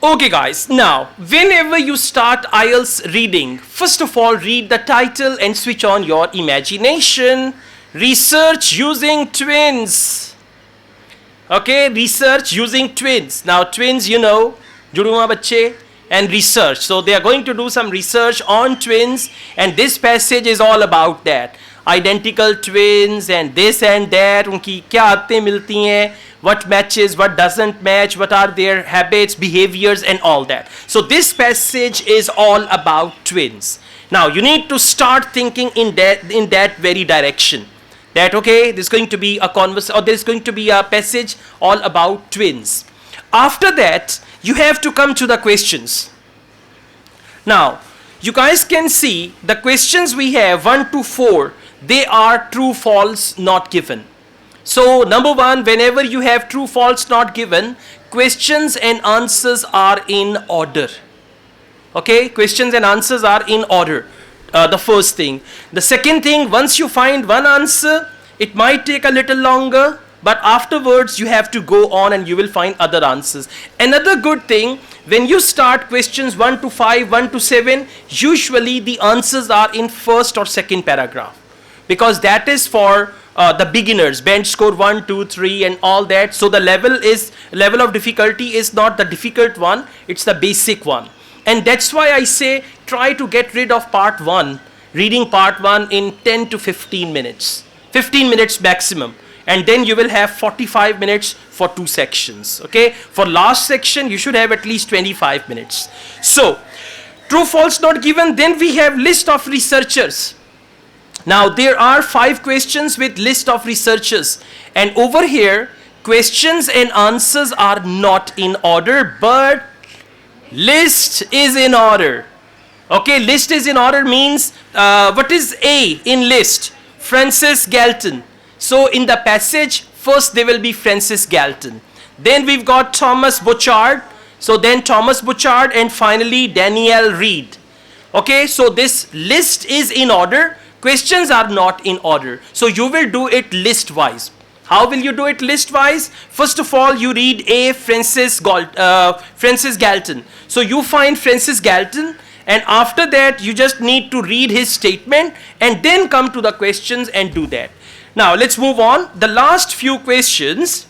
Okay guys, now whenever you start IELTS reading, first of all read the title and switch on your imagination. Research using twins. Okay, research using twins. Now twins, you know, juduma bacche and research. So they are going to do some research on twins and this passage is all about that. Identical twins and this and that, unki kya aatein milti hain, what matches, what doesn't match, what are their habits, behaviors and all that. So this passage is all about twins. Now you need to start thinking in that very direction. That okay, there's going to be a conversation or there's going to be a passage all about twins. After that, you have to come to the questions. Now, you guys can see the questions we have 1 to 4, they are true, false, not given. So number 1, whenever you have true, false, not given, questions and answers are in order. Okay, questions and answers are in order. The first thing. The second thing, once you find one answer, it might take a little longer, but afterwards you have to go on and you will find other answers. Another good thing, when you start questions 1 to 5, 1 to 7, usually the answers are in first or second paragraph. Because that is for the beginners, bench score 1, 2, 3 and all that. So the level of difficulty is not the difficult one, it's the basic one. And that's why I say try to get rid of part 1, reading part 1 in 10 to 15 minutes. 15 minutes maximum. And then you will have 45 minutes for 2 sections. Okay? For last section, you should have at least 25 minutes. So, true, false, not given. Then we have list of researchers. Now, there are 5 questions with list of researchers. And over here, questions and answers are not in order, but list is in order. Okay, list is in order means, what is A in list? Francis Galton. So in the passage, first there will be Francis Galton. Then we've got Thomas Bouchard. So then Thomas Bouchard and finally Danielle Reed. Okay, so this list is in order. Questions are not in order. So you will do it list wise. How will you do it list wise? First of all, you read A. Francis Galton. So you find Francis Galton. And after that, you just need to read his statement and then come to the questions and do that. Now, let's move on. The last few questions.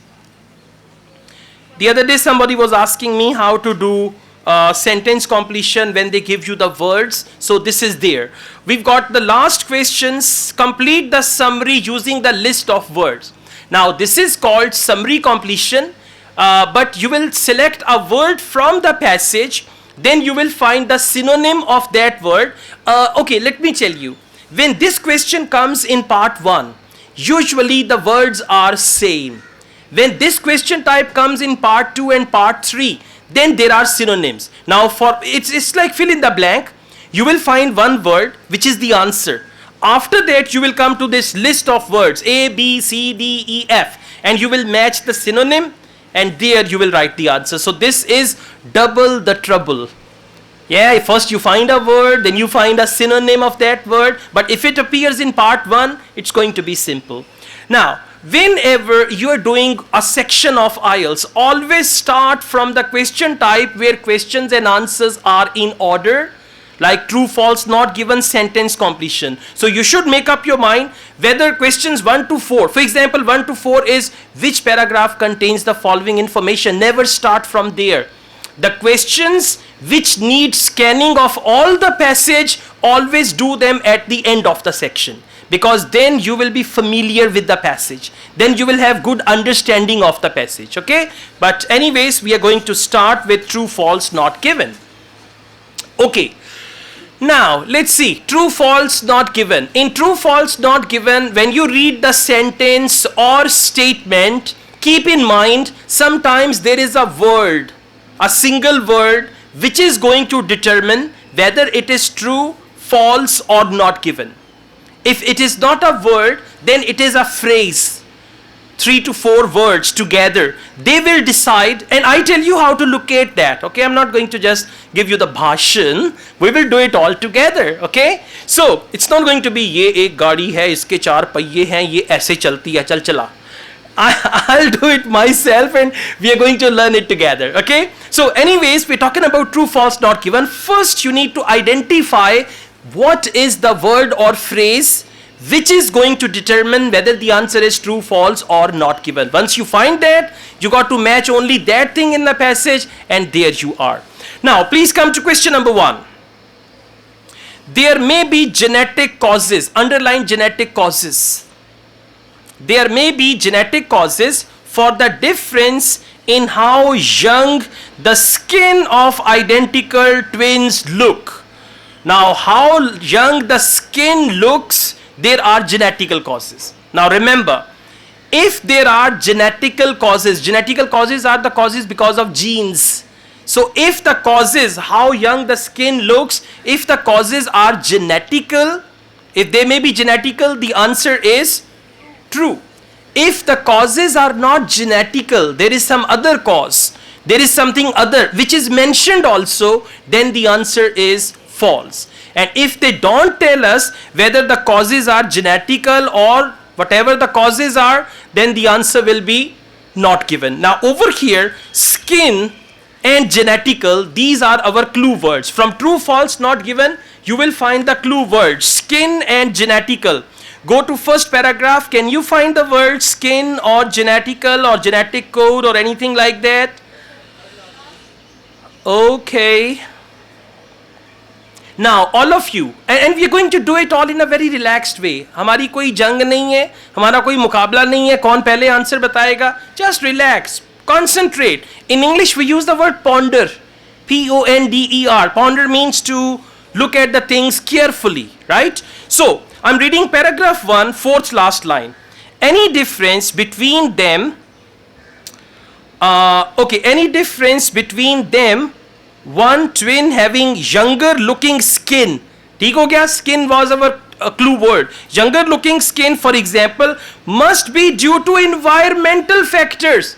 The other day, somebody was asking me how to do sentence completion when they give you the words. So this is there. We've got the last questions. Complete the summary using the list of words. Now, this is called summary completion. But you will select a word from the passage. Then you will find the synonym of that word. Okay, let me tell you. When this question comes in part 1, usually the words are same. When this question type comes in part 2 and part 3, then there are synonyms. Now for it's like fill in the blank. You will find one word which is the answer. After that you will come to this list of words A, B, C, D, E, F and you will match the synonym. And there you will write the answer. So this is double the trouble. Yeah, first you find a word, then you find a synonym of that word. But if it appears in part 1, it's going to be simple. Now, whenever you are doing a section of IELTS, always start from the question type where questions and answers are in order. Like true, false, not given, sentence completion. So you should make up your mind whether questions 1 to 4. For example, 1 to 4 is which paragraph contains the following information. Never start from there. The questions which need scanning of all the passage, always do them at the end of the section. Because then you will be familiar with the passage. Then you will have good understanding of the passage. Okay? But anyways, we are going to start with true, false, not given. Okay. Now, let's see, true, false, not given. In true, false, not given, when you read the sentence or statement, keep in mind, sometimes there is a word, a single word, which is going to determine whether it is true, false, or not given. If it is not a word, then it is a phrase. 3 to 4 words together. They will decide, and I tell you how to locate that. Okay, I'm not going to just give you the bhashan. We will do it all together. Okay, so it's not going to be ye ek gaadi hai, iske 4 पहिए hain, ye aise chalti hai, chal chala. I'll do it myself and we are going to learn it together, okay? So anyways, we're talking about true, false, not given. First, you need to identify what is the word or phrase which is going to determine whether the answer is true, false or not given. Once you find that, you got to match only that thing in the passage and there you are. Now, please come to question number 1. There may be genetic causes, underline genetic causes. There may be genetic causes for the difference in how young the skin of identical twins look. Now, how young the skin looks, there are genetical causes. Now, remember, if there are genetical causes are the causes because of genes. So, if the causes, how young the skin looks, if the causes are genetical, if they may be genetical, the answer is true. If the causes are not genetical, there is some other cause, there is something other which is mentioned also, then the answer is false. And if they don't tell us whether the causes are genetical or whatever the causes are, then the answer will be not given. Now over here, skin and genetical, these are our clue words. From true, false, not given, you will find the clue words, skin and genetical. Go to first paragraph. Can you find the word skin or genetical or genetic code or anything like that? Okay. Now all of you, and we are going to do it all in a very relaxed way. हमारी कोई जंग नहीं है, हमारा कोई मुकाबला नहीं है, कौन पहले आंसर बताएगा? Just relax, concentrate. In English we use the word ponder, P-O-N-D-E-R. Ponder means to look at the things carefully, right? So I'm reading paragraph 1, fourth last line. Any difference between them, any difference between them, one twin having younger looking skin. ठीक हो गया? Skin was our clue word. Younger looking skin, for example, must be due to environmental factors.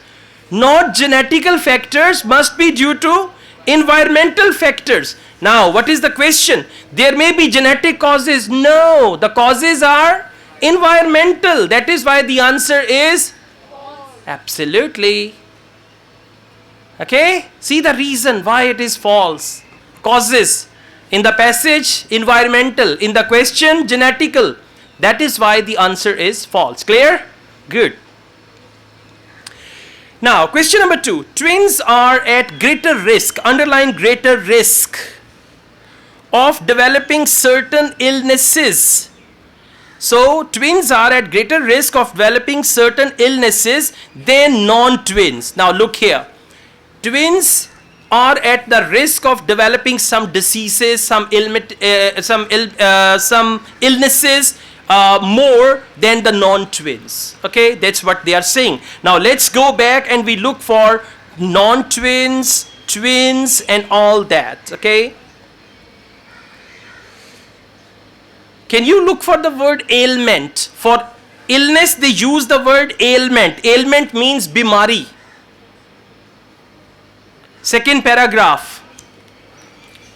Not genetical factors, must be due to environmental factors. Now, what is the question? There may be genetic causes. No, the causes are environmental. That is why the answer is false. Absolutely. Okay? See the reason why it is false. Causes. In the passage, environmental. In the question, genetical. That is why the answer is false. Clear? Good. Now, question number 2. Twins are at greater risk, underline greater risk, of developing certain illnesses. So, twins are at greater risk of developing certain illnesses than non-twins. Now, look here. Twins are at the risk of developing some diseases, some illnesses more than the non-twins. Okay, that's what they are saying. Now let's go back and we look for non-twins, twins and all that. Okay, can you look for the word ailment? For illness they use the word ailment. Ailment means bimari. Second paragraph.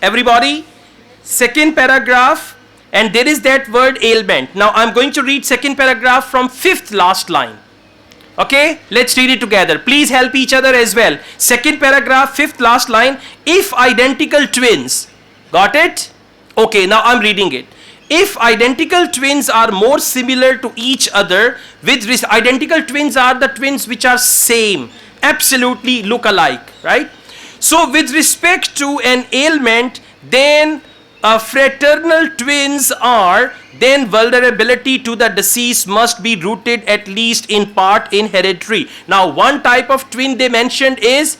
Everybody, second paragraph, and there is that word ailment. Now I'm going to read second paragraph from fifth last line. Okay, let's read it together. Please help each other as well. Second paragraph, fifth last line. If identical twins, got it? Okay, now I'm reading it. If identical twins are more similar to each other, identical twins are the twins which are same, absolutely look alike, right? So with respect to an ailment, then fraternal twins are, then vulnerability to the disease must be rooted at least in part in hereditary. Now one type of twin they mentioned is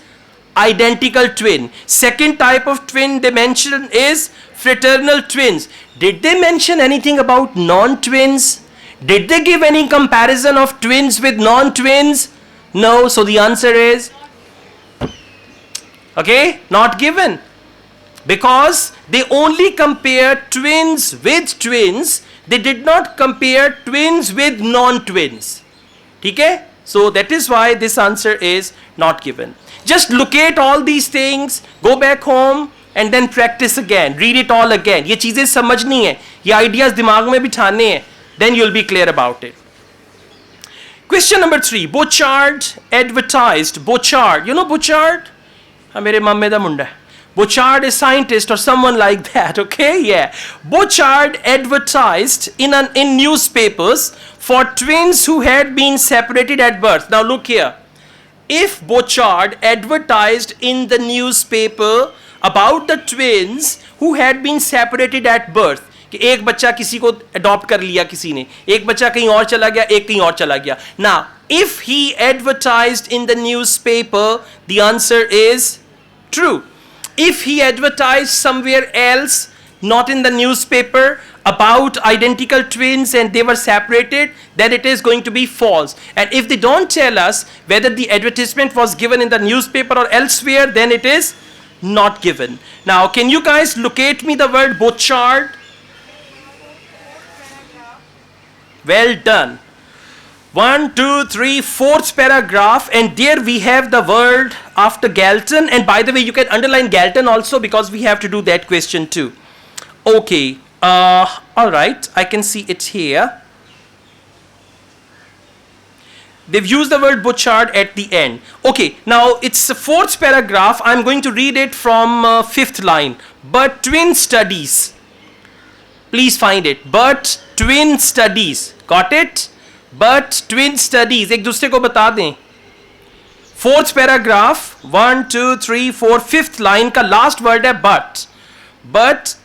identical twin. Second type of twin they mentioned is fraternal twins. Did they mention anything about non-twins? Did they give any comparison of twins with non-twins? No, so the answer is, okay, not given. Because they only compare twins with twins, they did not compare twins with non-twins. Okay? So that is why this answer is not given. Just locate all these things, go back home and then practice again. Read it all again. ये चीजें समझनी है, ये ideas दिमाग में बिठाने हैं. Then you'll be clear about it. Question number 3. Bochard advertised. Bochard. You know Bochard? Mere mamme da munda. Bochard is scientist or someone like that, okay? Yeah. Bochard advertised in newspapers for twins who had been separated at birth. Now look here. If Bochard advertised in the newspaper about the twins who had been separated at birth, कि एक बच्चा किसी को adopt कर लिया किसी ने, एक बच्चा कहीं और चला गया, एक कहीं और चला गया. Now, if he advertised in the newspaper, the answer is true. If he advertised somewhere else, not in the newspaper, about identical twins and they were separated, then it is going to be false. And if they don't tell us whether the advertisement was given in the newspaper or elsewhere, then it is not given. Now, can you guys locate me the word Bochard? Well done. 1, 2, 3, fourth paragraph, and there we have the word after Galton. And by the way, you can underline Galton also because we have to do that question too. Okay. All right, I can see it here. They've used the word Bochard at the end. Okay, now it's the fourth paragraph. I'm going to read it from fifth line. But twin studies. Please find it. But twin studies. Got it? But twin studies. एक दूसरे को बता दें. Fourth paragraph. 1, 2, 3, 4. Fifth line का last word है but. But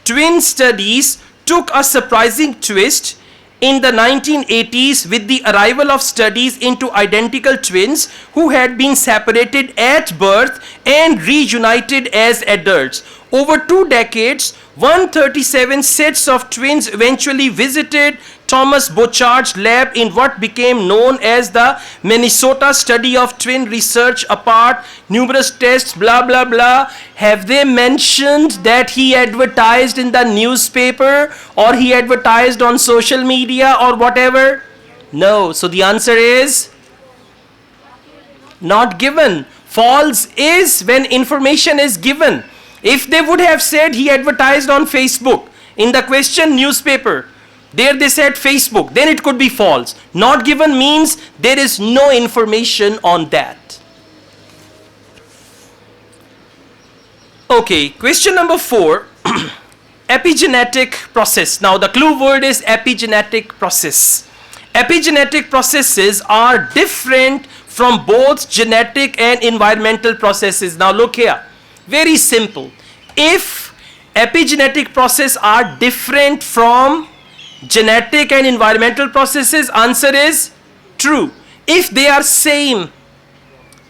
twin studies took a surprising twist in the 1980s with the arrival of studies into identical twins who had been separated at birth and reunited as adults. Over 2 decades, 137 sets of twins eventually visited Thomas Bochard's lab in what became known as the Minnesota Study of Twin Research apart, numerous tests, blah, blah, blah. Have they mentioned that he advertised in the newspaper or he advertised on social media or whatever? No. So the answer is not given. False is when information is given. If they would have said he advertised on Facebook, in the question newspaper, there they said Facebook, then it could be false. Not given means there is no information on that. Okay, question number 4. Epigenetic process. Now the clue word is epigenetic process. Epigenetic processes are different from both genetic and environmental processes. Now look here. Very simple. If epigenetic processes are different from genetic and environmental processes, answer is true. If they are same,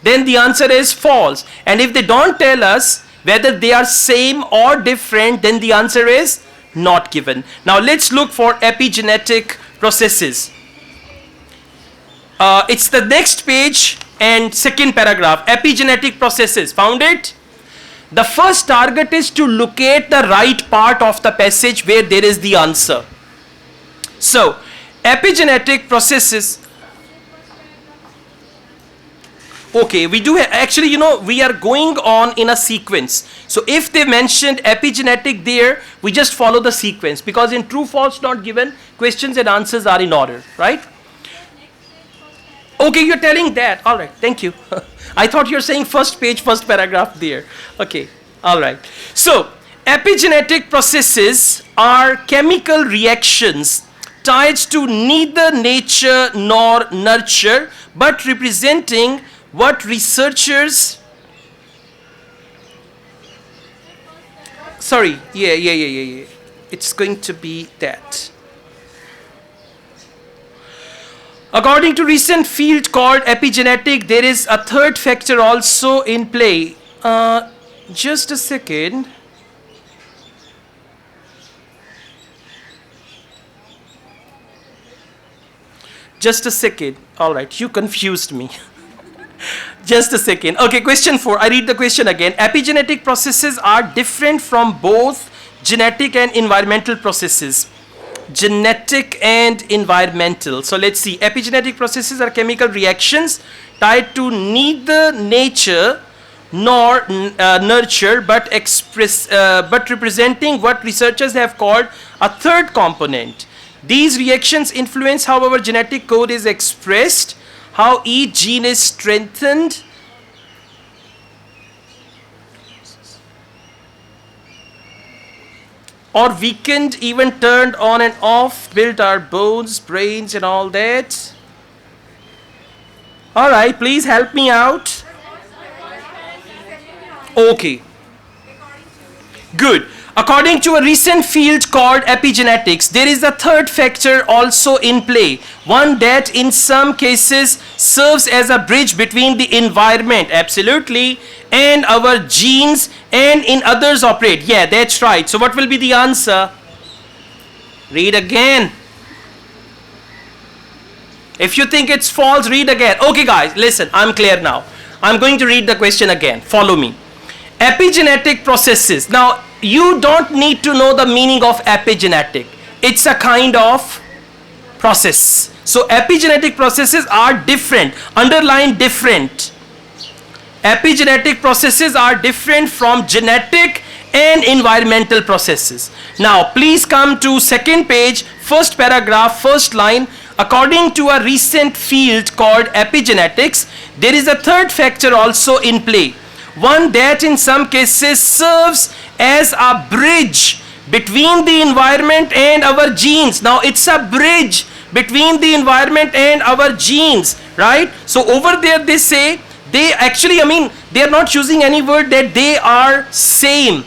then the answer is false. And if they don't tell us whether they are same or different, then the answer is not given. Now let's look for epigenetic processes. It's the next page and second paragraph. Epigenetic processes. Found it? The first target is to locate the right part of the passage where there is the answer. So, epigenetic processes. Okay, we do actually, you know, we are going on in a sequence. So, if they mentioned epigenetic there, we just follow the sequence because in true, false, not given, questions and answers are in order, right? Okay, you're telling that. All right, thank you. I thought you're saying first page, first paragraph there. Okay, all right. So, epigenetic processes are chemical reactions tied to neither nature nor nurture, but representing what researchers... Sorry, yeah. It's going to be that. According to recent field called epigenetic, there is a third factor also in play. Just a second. Just a second. All right, you confused me. Just a second. Okay, question 4. I read the question again. Epigenetic processes are different from both genetic and environmental processes. Genetic and environmental. So let's see. Epigenetic processes are chemical reactions tied to neither nature nor nurture, but representing what researchers have called a third component. These reactions influence how our genetic code is expressed, how each gene is strengthened, or weakened, even turned on and off, build our bones, brains, and all that. All right, please help me out. Okay. Good. According to a recent field called epigenetics, there is a third factor also in play, one that in some cases serves as a bridge between the environment, absolutely, and our genes, and in others operate. Yeah, that's right. So what will be the answer? Read again. If you think it's false, read again. Okay guys, listen, I'm clear now. I'm going to read the question again. Follow me. Epigenetic processes. Now, you don't need to know the meaning of epigenetic. It's a kind of process. So epigenetic processes are different, underline different. Epigenetic processes are different from genetic and environmental processes. Now, please come to second page, first paragraph, first line. According to a recent field called epigenetics, there is a third factor also in play, one that in some cases serves as a bridge between the environment and our genes. Now it's a bridge between the environment and our genes, right? So over there they say, they actually, they are not using any word that they are same,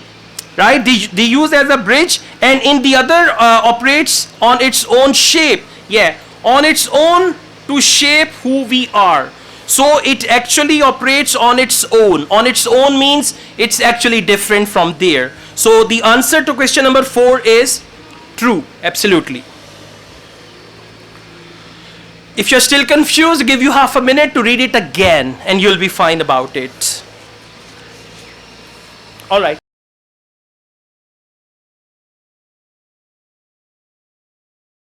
right? They use as a bridge, and in the other operates on its own shape. Yeah, on its own to shape who we are. So it actually operates on its own. On its own means it's actually different from there. So the answer to question number 4 is true, absolutely. If you're still confused, give you half a minute to read it again and you'll be fine about it. All right.